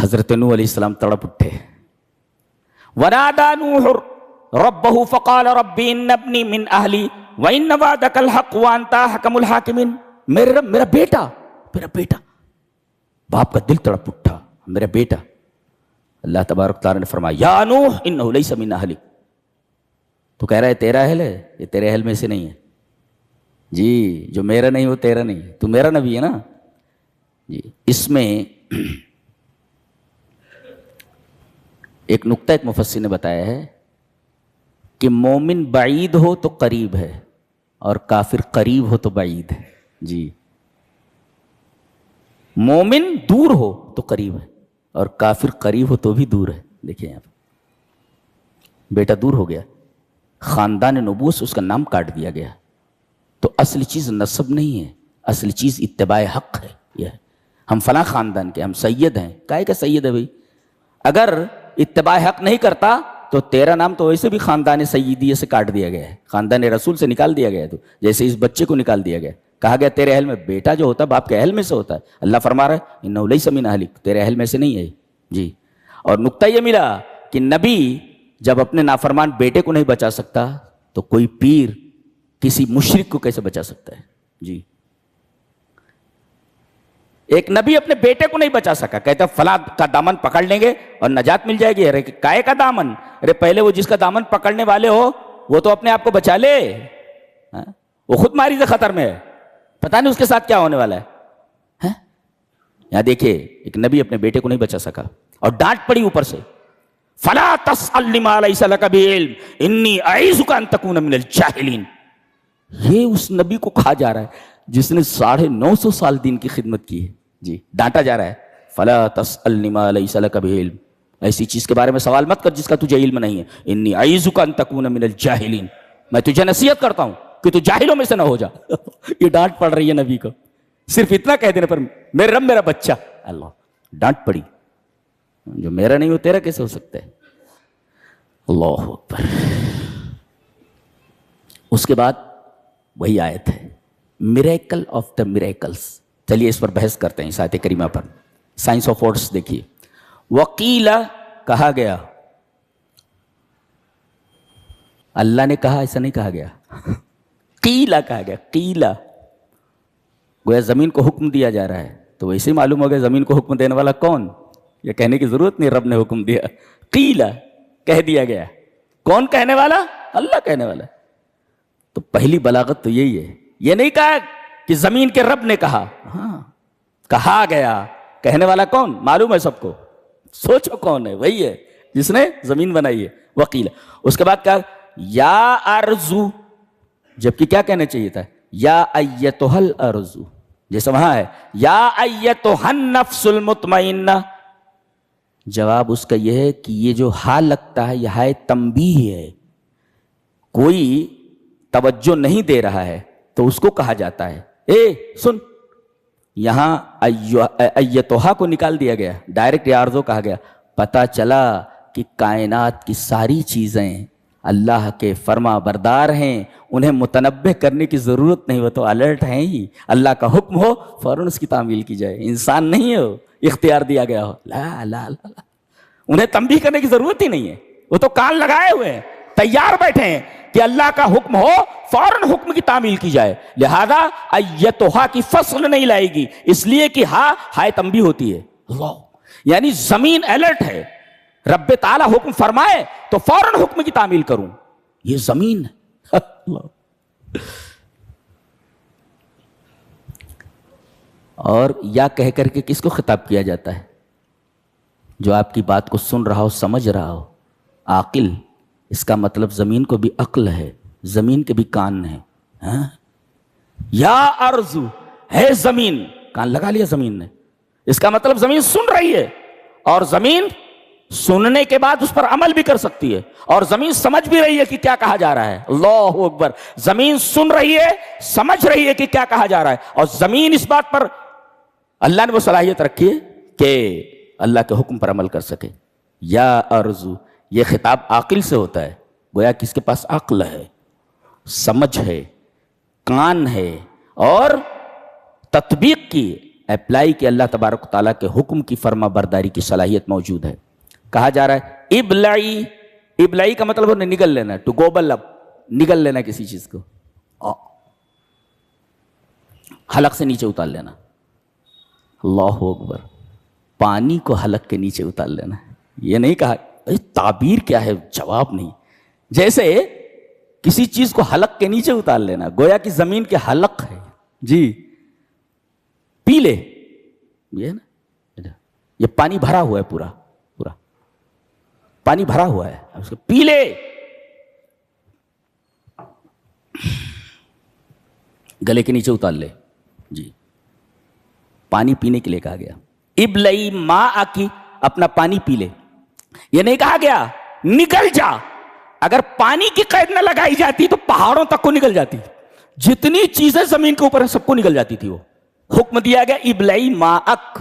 حضرت نوح علیہ السلام تڑپ اٹھے. ونادى نوح ربه فقال رب ان ابني من اهلي وان وعدك الحق وانت احكم الحاكمين. میرے رب، میرا بیٹا، میرا بیٹا. باپ کا دل تڑپ اٹھا، میرا بیٹا. اللہ تبارک تعالیٰ نے فرمایا یا نوح انه ليس من اهلك. تو کہہ رہا ہے تیرا اہل ہے، یہ تیرے اہل میں سے نہیں ہے. جی جو میرا نہیں وہ تیرا نہیں ہے، تو میرا نبی ہے نا. جی اس میں ایک نقطہ ایک مفسر نے بتایا ہے کہ مومن بعید ہو تو قریب ہے اور کافر قریب ہو تو بعید ہے. جی مومن دور ہو تو قریب ہے اور کافر قریب ہو تو بھی دور ہے. دیکھیں یہاں پہ بیٹا دور ہو گیا، خاندان نبوت سے اس کا نام کاٹ دیا گیا. تو اصل چیز نسب نہیں ہے، اصل چیز اتباع حق ہے. یہ ہے ہم فلاں خاندان کے، ہم سید ہیں. کائے کا سید ہے بھائی؟ اگر اتباع حق نہیں کرتا تو تیرا نام تو ویسے بھی خاندان سیدیہ سے کاٹ دیا گیا ہے، خاندان رسول سے نکال دیا گیا ہے. تو جیسے اس بچے کو نکال دیا گیا، کہا گیا تیرے اہل میں. بیٹا جو ہوتا ہے باپ کے اہل میں سے ہوتا ہے. اللہ فرما رہا ہے انہ لیس من اہلک، تیرے اہل میں سے نہیں ہے. جی اور نقطہ یہ ملا کہ نبی جب اپنے نافرمان بیٹے کو نہیں بچا سکتا تو کوئی پیر کسی مشرک کو کیسے بچا سکتا ہے؟ جی ایک نبی اپنے بیٹے کو نہیں بچا سکا، کہتا فلاں کا دامن پکڑ لیں گے اور نجات مل جائے گی. ارے کائے کا دامن؟ ارے پہلے وہ جس کا دامن پکڑنے والے ہو وہ تو اپنے آپ کو بچا لے. وہ خود ماری سے خطر میں ہے، پتہ نہیں اس کے ساتھ کیا ہونے والا ہے. یہاں دیکھیے ایک نبی اپنے بیٹے کو نہیں بچا سکا اور ڈانٹ پڑی اوپر سے. فلا تسأل ما ليس لك بعلم انی اعیذک ان تکون من الجاہلین. یہ اس نبی کو کہا جا رہا ہے جس نے 950 سال دین کی خدمت کی ہے. جی ڈانٹا جا رہا ہے فلا تسألنی ما لیس لک بعلم، ایسی چیز کے بارے میں سوال مت کر جس کا تجھے علم نہیں ہے. انی اعیذک ان تکون من الجاہلین، میں تجھے نصیحت کرتا ہوں کہ تو جاہلوں میں سے نہ ہو جا. یہ ڈانٹ پڑ رہی ہے نبی کو صرف اتنا کہہ دینے پر. میرے رب میرا بچہ، اللہ ڈانٹ پڑی. جو میرا نہیں وہ تیرا کیسے ہو سکتا ہے؟ اللہ اکبر. اس کے بعد وہی آیت ہے میریکل آف دا میریکلس. چلیے اس پر بحث کرتے ہیں اس آیت کریمہ پر. سائنس آف ورڈس دیکھیے. وقیلا کہا گیا، اللہ نے کہا، ایسا نہیں کہا گیا. قیلا کہا گیا. قیلا گویا زمین کو حکم دیا جا رہا ہے. تو ویسے ہی معلوم ہو گیا زمین کو حکم دینے والا کون؟ یہ کہنے کی ضرورت نہیں، رب نے حکم دیا. قیلا کہہ دیا گیا. کون کہنے والا؟ اللہ کہنے والا. تو پہلی بلاغت تو یہی ہے. یہ نہیں کہا کہ زمین کے رب نے کہا، ہاں کہا گیا. کہنے والا کون؟ معلوم ہے سب کو. سوچو کون ہے؟ وہی ہے جس نے زمین بنائی ہے. وقیل. اس کے بعد کہا یا ارضو، جبکہ کیا کہنا چاہیے تھا؟ یا ایتھا الارض. جیسے وہاں ہے یا ایتھا النفس المطمئنہ. جواب اس کا یہ ہے کہ یہ جو ہا لگتا ہے یہ ہائے تنبیہ ہے. کوئی توجہ نہیں دے رہا ہے تو اس کو کہا جاتا ہے اے سن. یہاں ایتھا کو نکال دیا گیا، ڈائریکٹ یا ارضو کہا گیا. پتہ چلا کہ کائنات کی ساری چیزیں اللہ کے فرما بردار ہیں، انہیں متنبہ کرنے کی ضرورت نہیں، وہ تو الرٹ ہیں ہی. اللہ کا حکم ہو فوراً اس کی تعمیل کی جائے. انسان نہیں ہو اختیار دیا گیا ہو، لا لا لا، انہیں تنبیہ کرنے کی ضرورت ہی نہیں ہے. وہ تو کان لگائے ہوئے ہیں، تیار بیٹھے ہیں کہ اللہ کا حکم ہو فوراً حکم کی تعمیل کی جائے. لہذا ایتھا کی فصل نہیں لائے گی، اس لیے کہ ہائے تنبیہ ہوتی ہے. اللہ یعنی زمین الرٹ ہے. رب تعالیٰ حکم فرمائے تو فوراً حکم کی تعمیل کروں. یہ زمین ہے. اور یا کہہ کر کے کس کو خطاب کیا جاتا ہے؟ جو آپ کی بات کو سن رہا ہو، سمجھ رہا ہو، عاقل. اس کا مطلب زمین کو بھی عقل ہے، زمین کے بھی کان ہیں. یا ارض ہے زمین، کان لگا لیا زمین نے. اس کا مطلب زمین سن رہی ہے، اور زمین سننے کے بعد اس پر عمل بھی کر سکتی ہے، اور زمین سمجھ بھی رہی ہے کہ کیا کہا جا رہا ہے. اللہ اکبر. زمین سن رہی ہے، سمجھ رہی ہے کہ کیا کہا جا رہا ہے، اور زمین اس بات پر اللہ نے وہ صلاحیت رکھی ہے کہ اللہ کے حکم پر عمل کر سکے. یا ارض، یہ خطاب عاقل سے ہوتا ہے. گویا کس کے پاس عقل ہے، سمجھ ہے، کان ہے، اور تطبیق کی اپلائی کہ اللہ تبارک و تعالیٰ کے حکم کی فرما برداری کی صلاحیت موجود ہے. کہا جا رہا ہے ابلائی. ابلائی کا مطلب ہے نگل لینا, ٹو گوبل اپ, نگل لینا کسی چیز کو, حلق سے نیچے اتار لینا. اللہ اکبر, پانی کو حلق کے نیچے اتار لینا. یہ نہیں کہا, تعبیر کیا ہے, جواب نہیں. جیسے کسی چیز کو حلق کے نیچے اتار لینا, گویا کہ زمین کے حلق ہے جی, پی لے. یہ نا, یہ پانی بھرا ہوا ہے, پورا پورا پانی بھرا ہوا ہے, اس کو پی لے. گلے کے نیچے اتار لے جی, پانی پینے کے لیے کہا گیا. ابلئی ماء کی, اپنا پانی پی لے. یہ نہیں کہا گیا نکل جا. اگر پانی کی قید نہ لگائی جاتی تو پہاڑوں تک کو نکل جاتی, جتنی چیزیں زمین کے اوپر ہیں سب کو نکل جاتی تھی. وہ حکم دیا گیا ابلئی ماءک,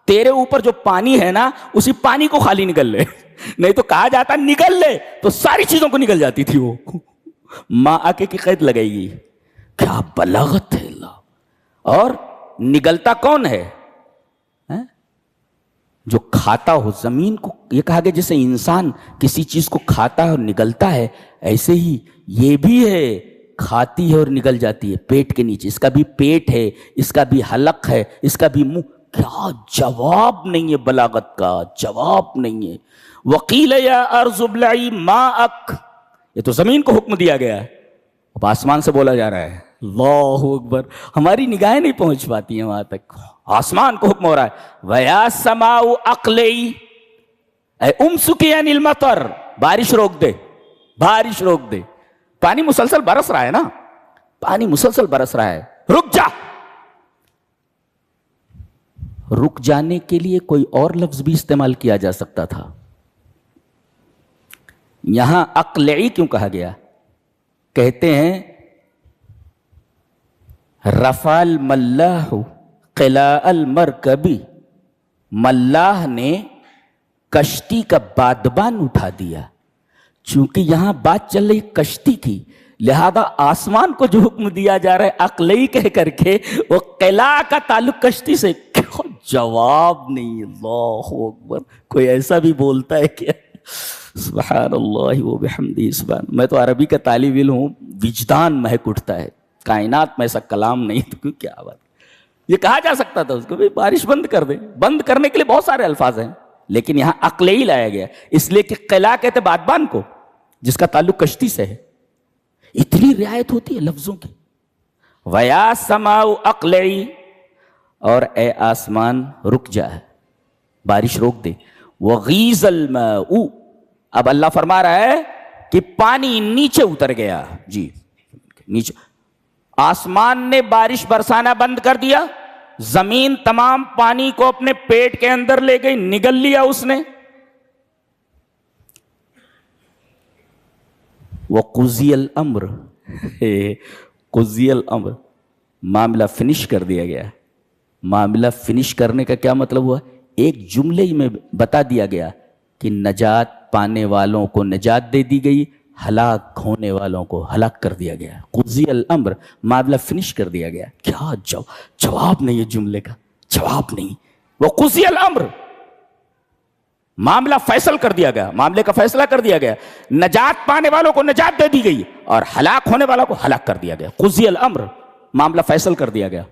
تیرے اوپر جو پانی ہے نا اسی پانی کو خالی نکل لے. نہیں تو کہا جاتا نکل لے تو ساری چیزوں کو نکل جاتی تھی. وہ ماء کی قید لگائی گئی. کیا بلاغت ہے اللہ. اور نگلتا کون ہے؟ جو کھاتا ہو زمین کو. یہ کہا گیا جیسے انسان کسی چیز کو کھاتا ہے اور نگلتا ہے, ایسے ہی یہ بھی ہے, کھاتی ہے اور نگل جاتی ہے پیٹ کے نیچے. اس کا بھی پیٹ ہے, اس کا بھی حلق ہے, اس کا بھی منہ. کیا جواب نہیں ہے, بلاغت کا جواب نہیں ہے. وقیل یا ارض ابلعی ماءک, یہ تو زمین کو حکم دیا گیا ہے, اب آسمان سے بولا جا رہا ہے. اللہ اکبر, ہماری نگاہیں نہیں پہنچ پاتی ہیں وہاں تک. آسمان کو حکم ہو رہا ہے وَيَا سَمَاءُ أَقْلِعِي, اے امسکی عن المطر, بارش روک دے, بارش روک دے. پانی مسلسل برس رہا ہے نا, پانی مسلسل برس رہا ہے, رک جا. رک جانے کے لیے کوئی اور لفظ بھی استعمال کیا جا سکتا تھا. یہاں اقلعی کیوں کہا گیا؟ کہتے ہیں رفع الملاح قلاء المرکبی, ملاح نے کشتی کا بادبان اٹھا دیا. چونکہ یہاں بات چل رہی کشتی کی, لہذا آسمان کو جو حکم دیا جا رہا ہے اقلعی کہہ کر کے, وہ قلاء کا تعلق کشتی سے. جواب نہیں. اللہ اکبر, کوئی ایسا بھی بولتا ہے کیا؟ سبحان اللہ و بحمدہ. سبحان, میں تو عربی کا طالب علم ہوں, وجدان مہک اٹھتا ہے. کائنات میں ایسا کلام نہیں تو کیا بات. یہ کہا جا سکتا تھا اس کو بارش بند کر دے. بند کرنے کے لیے بہت سارے الفاظ ہیں, لیکن یہاں اقلعی لایا گیا اس لیے کہ قلاء کہتے بادبان کو جس کا تعلق کشتی سے ہے. اتنی رعایت ہوتی ہے لفظوں کی. وَيَا سَمَاءُ أَقْلِعِي, اور اے آسمان رک جا, بارش روک دے. وَغِيظَ الْمَاءُ, اب اللہ فرما رہا ہے کہ پانی نیچے اتر گیا جی, نیچے. آسمان نے بارش برسانا بند کر دیا, زمین تمام پانی کو اپنے پیٹ کے اندر لے گئی, نگل لیا اس نے. وَقُضِيَ الْأَمْرُ, قُضِيَ الْأَمْرُ, معاملہ فنش کر دیا گیا. معاملہ فنش کرنے کا کیا مطلب ہوا؟ ایک جملے میں بتا دیا گیا کہ نجات پانے والوں کو نجات دے دی گئی, ہلاک ہونے والوں کو ہلاک کر دیا گیا. قضی الامر, معاملہ فنش کر دیا گیا. کیا جواب نہیں ہے جملے کا, جواب نہیں. وہ قضی الامر, معاملہ فیصل کر دیا گیا, معاملے کا فیصلہ کر دیا گیا. نجات پانے والوں کو نجات دے دی گئی اور ہلاک ہونے والوں کو ہلاک کر دیا گیا. قضی الامر, معاملہ فیصل کر دیا گیا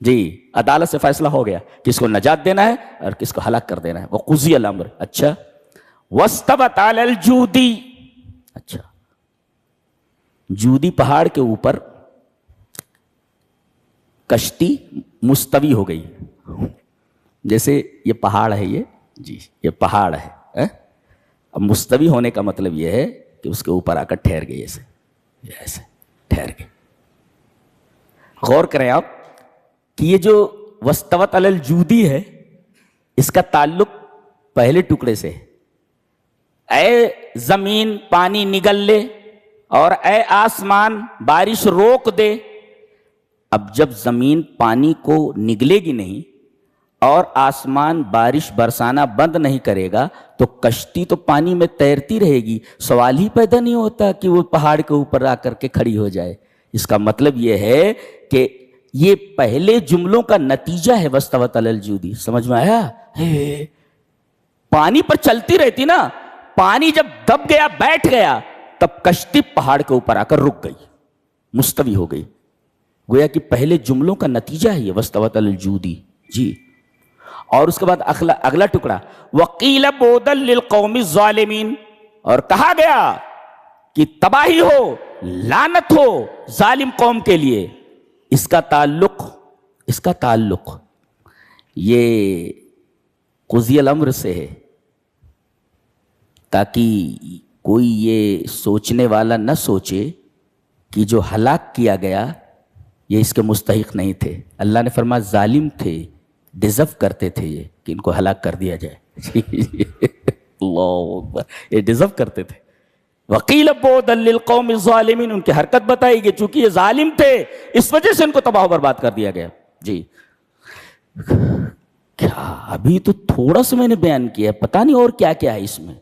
جی, عدالت سے فیصلہ ہو گیا کس کو نجات دینا ہے اور کس کو ہلاک کر دینا ہے. وہ قضی الامر. اچھا, واستوت علی الجودی, اچھا جودی پہاڑ کے اوپر کشتی مستوی ہو گئی. جیسے یہ پہاڑ ہے, یہ جی یہ پہاڑ ہے, اب مستوی ہونے کا مطلب یہ ہے کہ اس کے اوپر آ کر ٹھہر گئی, ایسے ٹھہر گئی. غور کریں آپ کہ یہ جو واستوت علی الجودی ہے اس کا تعلق پہلے ٹکڑے سے, اے زمین پانی نگل لے اور اے آسمان بارش روک دے. اب جب زمین پانی کو نگلے گی نہیں اور آسمان بارش برسانا بند نہیں کرے گا تو کشتی تو پانی میں تیرتی رہے گی. سوال ہی پیدا نہیں ہوتا کہ وہ پہاڑ کے اوپر آ کر کے کھڑی ہو جائے. اس کا مطلب یہ ہے کہ یہ پہلے جملوں کا نتیجہ ہے واستوت علی الجودی. سمجھ میں آیا؟ پانی پر چلتی رہتی نا, پانی جب دب گیا بیٹھ گیا تب کشتی پہاڑ کے اوپر آ کر رک گئی, مستوی ہو گئی. گویا کہ پہلے جملوں کا نتیجہ ہے یہ واستوت علی الجودی. جی. اور اس کے بعد اگلا ٹکڑا وقیل بعدا للقوم الظالمین, اور کہا گیا کہ تباہی ہو, لعنت ہو ظالم قوم کے لیے. اس کا تعلق یہ قضی الامر سے ہے, تاکہ کوئی یہ سوچنے والا نہ سوچے کہ جو ہلاک کیا گیا یہ اس کے مستحق نہیں تھے. اللہ نے فرمایا ظالم تھے, ڈیزرو کرتے تھے یہ کہ ان کو ہلاک کر دیا جائے. اللہ اکبر, یہ ڈیزرو کرتے تھے. وقیل بعدا للقوم الظالمین, ان کی حرکت بتائی گئی, چونکہ یہ ظالم تھے اس وجہ سے ان کو تباہ و برباد کر دیا گیا. جی. کیا ابھی تو تھوڑا سا میں نے بیان کیا ہے, پتہ نہیں اور کیا کیا ہے اس میں,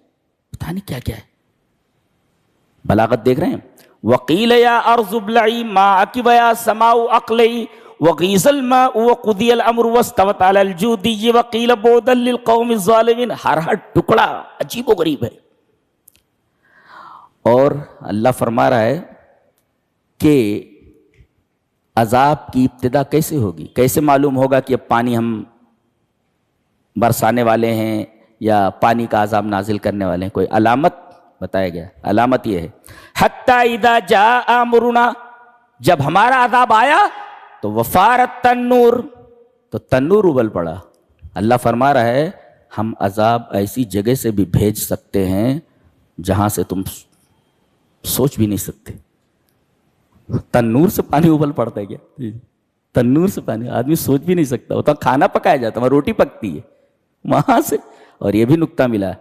پتہ نہیں کیا کیا ہے. بلاغت دیکھ رہے ہیں. وقیل یا ارض ابلعی ماءک ویا سماء اقلعی وغیض الماء وقضی الامر واستوت علی الجودی وقیل بعدا للقوم الظالمین. ہر ٹکڑا عجیب و غریب ہے. اور اللہ فرما رہا ہے کہ عذاب کی ابتدا کیسے ہوگی, کیسے معلوم ہوگا کہ اب پانی ہم برسانے والے ہیں یا پانی کا عذاب نازل کرنے والے ہیں. کوئی علامت بتایا گیا. علامت یہ ہے حتی اذا جاء امرنا, جب ہمارا عذاب آیا تو وفارت تنور, تو تنور ابل پڑا. اللہ فرما رہا ہے ہم عذاب ایسی جگہ سے بھی بھیج سکتے ہیں جہاں سے تم سوچ بھی نہیں سکتے. تنور سے پانی ابل پڑتا ہے کیا؟ تنور سے پانی آدمی سوچ بھی نہیں سکتا. ہوتا کھانا پکایا جاتا ہے, روٹی پکتی ہے وہاں سے. اور یہ بھی نکتہ ملا,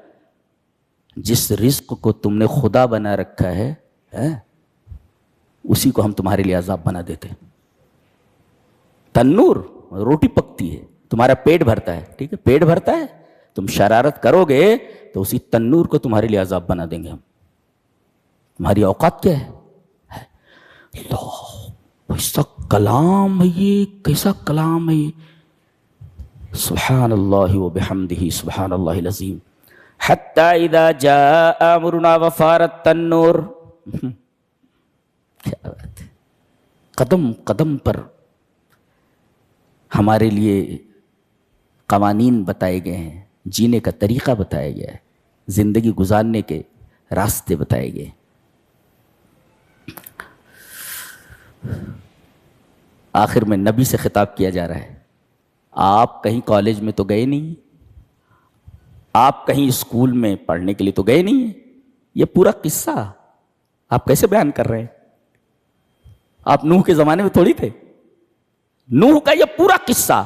جس رزق کو تم نے خدا بنا رکھا ہے اسی کو ہم تمہارے لیے عذاب بنا دیتے. تنور, روٹی پکتی ہے, تمہارا پیٹ بھرتا ہے, ٹھیک ہے, پیٹ بھرتا ہے, تم شرارت کرو گے تو اسی تنور کو تمہارے لیے عذاب بنا دیں گے ہم. تمہاری اوقات کیا ہے؟ اللہ, ایسا کلام ہے یہ, کیسا کلام ہے یہ. سبحان اللہ و بحمدہ سبحان اللہ العظیم. حتی اذا جاء امرنا وفارت التنور. کیا بات ہے. قدم قدم پر ہمارے لیے قوانین بتائے گئے ہیں, جینے کا طریقہ بتایا گیا ہے, زندگی گزارنے کے راستے بتائے گئے. آخر میں نبی سے خطاب کیا جا رہا ہے, آپ کہیں کالج میں تو گئے نہیں, آپ کہیں اسکول میں پڑھنے کے لیے تو گئے نہیں, یہ پورا قصہ آپ کیسے بیان کر رہے ہیں؟ آپ نوح کے زمانے میں تھوڑی تھے. نوح کا یہ پورا قصہ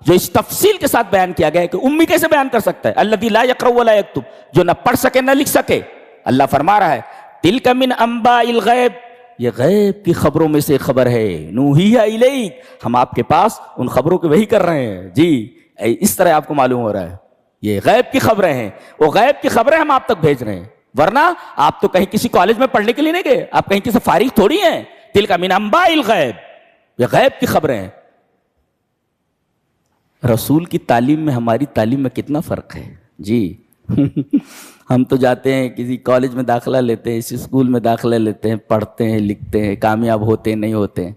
جو اس تفصیل کے ساتھ بیان کیا گیا ہے کہ امی کیسے بیان کر سکتا ہے؟ الذی لا یقرأ ولا یکتب, جو نہ پڑھ سکے نہ لکھ سکے. اللہ فرما رہا ہے تلک من انباء الغیب, یہ غیب کی خبروں میں سے خبر ہے. نوحیھا الیک, ہم آپ کے پاس ان خبروں کو وحی کر رہے ہیں. جی, اس طرح آپ کو معلوم ہو رہا ہے یہ غیب کی خبریں ہیں. وہ غیب کی خبریں ہم آپ تک بھیج رہے ہیں, ورنہ آپ تو کہیں کسی کالج میں پڑھنے کے لیے نہیں گئے, آپ کہیں کسی فارغ تھوڑی ہیں. تلک من انباء الغیب, یہ غیب کی خبریں ہیں. رسول کی تعلیم میں ہماری تعلیم میں کتنا فرق ہے. جی ہم تو جاتے ہیں کسی کالج میں داخلہ لیتے ہیں, اسی اسکول میں داخلہ لیتے ہیں, پڑھتے ہیں, لکھتے ہیں, کامیاب ہوتے ہیں, نہیں ہوتے ہیں.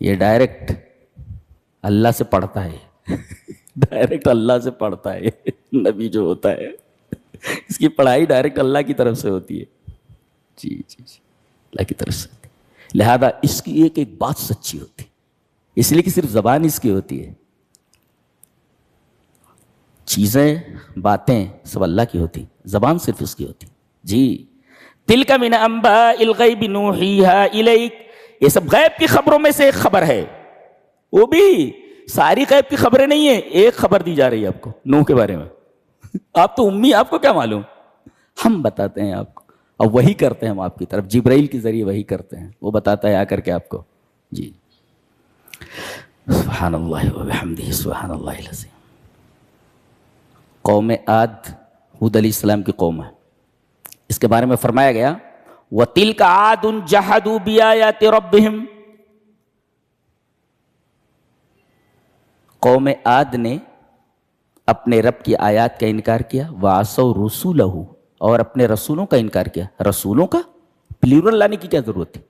یہ ڈائریکٹ اللہ سے پڑھتا ہے, ڈائریکٹ اللہ سے پڑھتا ہے. نبی جو ہوتا ہے اس کی پڑھائی ڈائریکٹ اللہ کی طرف سے ہوتی ہے. جی جی جی, اللہ کی طرف سے ہوتی ہے. لہذا اس کی ایک ایک بات سچی ہوتی ہے, اس لیے کہ صرف زبان اس کی ہوتی ہے, چیزیں باتیں سب اللہ کی ہوتی, زبان صرف اس کی ہوتی. جی, تلک من انباء الغیب نوحیھا الیک, یہ سب غیب کی خبروں میں سے ایک خبر ہے. وہ بھی ساری غیب کی خبریں نہیں ہیں, ایک خبر دی جا رہی ہے آپ کو نوح کے بارے میں. آپ تو امی, آپ کو کیا معلوم, ہم بتاتے ہیں آپ کو, اور وہی کرتے ہیں ہم آپ کی طرف, جبرائیل کے ذریعے وہی کرتے ہیں, وہ بتاتا ہے آ کر کے آپ کو. جی, سبحان اللہ و بحمدہ سبحان اللہ العظیم. قوم عاد, ہود علیہ السلام کی قوم ہے, اس کے بارے میں فرمایا گیا وَتِلْكَ عَادٌ جَحَدُوا بِآيَاتِ رَبِّهِمْ, قوم عاد نے اپنے رب کی آیات کا انکار کیا، وعصوا رسولہ، اور اپنے رسولوں کا انکار کیا۔ رسولوں کا پلیورل لانے کی کیا ضرورت تھی؟